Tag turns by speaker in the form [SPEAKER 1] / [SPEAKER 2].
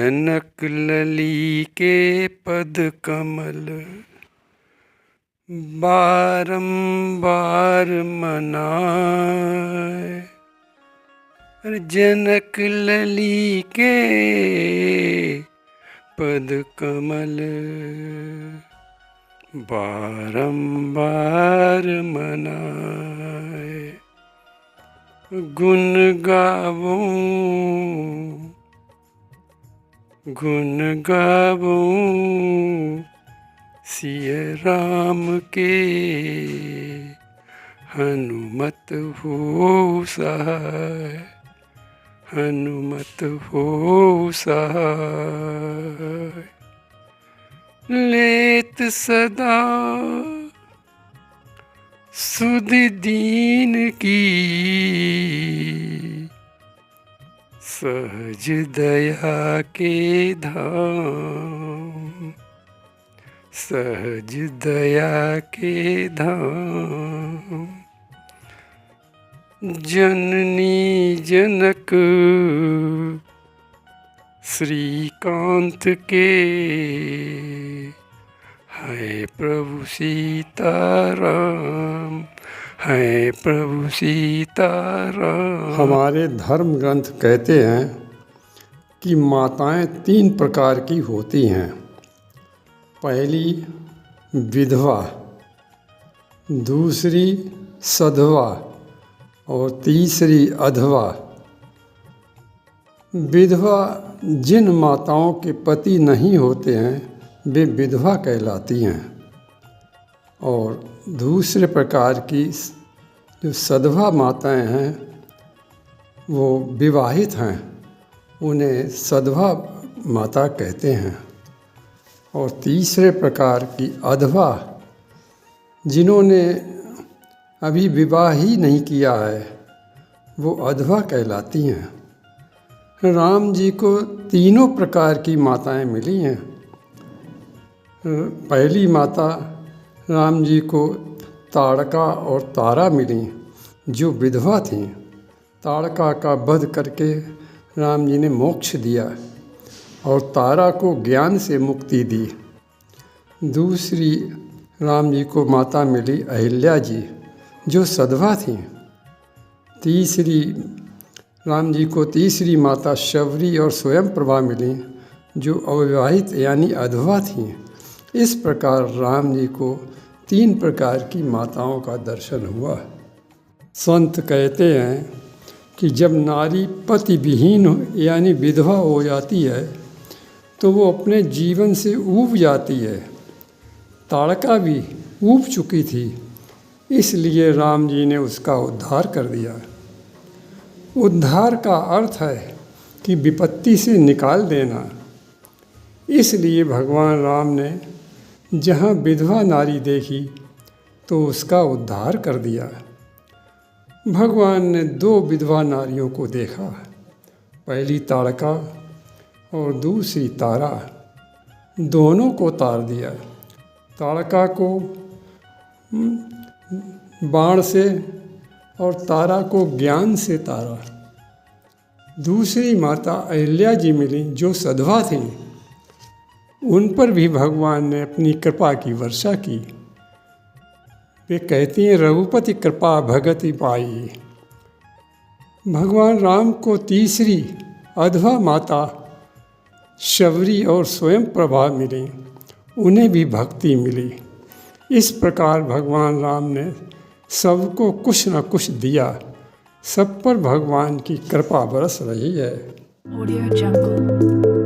[SPEAKER 1] जनक लली के पद कमल बारंबार मनाए। जनक लली के पद कमल बारंबार मनाए। गुण गावूं सिय राम के हनुमत हो सहाय। हनुमत हो सहाय। लेत सदा सुध दीन की सहज दया के धाम। सहज दया के धाम। जननी जनक श्रीकांत के है प्रभु सीताराम। है प्रभु सीताराम।
[SPEAKER 2] हमारे धर्म ग्रंथ कहते हैं कि माताएं 3 प्रकार की होती हैं। पहली विधवा, दूसरी सधवा और तीसरी अधवा। विधवा जिन माताओं के पति नहीं होते हैं वे विधवा कहलाती हैं। और दूसरे प्रकार की जो सधवा माताएं हैं वो विवाहित हैं, उन्हें सधवा माता कहते हैं। और तीसरे प्रकार की अधवा, जिन्होंने अभी विवाह ही नहीं किया है, वो अधवा कहलाती हैं। राम जी को तीनों प्रकार की माताएं मिली हैं। पहली माता राम जी को ताड़का और तारा मिली, जो विधवा थीं। ताड़का का वध करके राम जी ने मोक्ष दिया और तारा को ज्ञान से मुक्ति दी। दूसरी राम जी को माता मिली अहिल्या जी, जो सधवा थीं। तीसरी राम जी को तीसरी माता शबरी और स्वयं प्रभा मिली, जो अविवाहित यानी अधवा थीं। इस प्रकार राम जी को 3 प्रकार की माताओं का दर्शन हुआ। संत कहते हैं कि जब नारी पति विहीन यानी विधवा हो जाती है तो वो अपने जीवन से ऊब जाती है। ताड़का भी ऊब चुकी थी, इसलिए राम जी ने उसका उद्धार कर दिया। उद्धार का अर्थ है कि विपत्ति से निकाल देना। इसलिए भगवान राम ने जहाँ विधवा नारी देखी तो उसका उद्धार कर दिया। भगवान ने 2 विधवा नारियों को देखा, पहली ताड़का और दूसरी तारा। दोनों को तार दिया। ताड़का को बाण से और तारा को ज्ञान से तारा। दूसरी माता अहिल्या जी मिली, जो सधवा थीं। उन पर भी भगवान ने अपनी कृपा की वर्षा की। वे कहती हैं रघुपति कृपा भगति पाई। भगवान राम को तीसरी अधवा माता शबरी और स्वयं प्रभा मिली, उन्हें भी भक्ति मिली। इस प्रकार भगवान राम ने सबको कुछ न कुछ दिया। सब पर भगवान की कृपा बरस रही है।
[SPEAKER 3] Audio Jungle।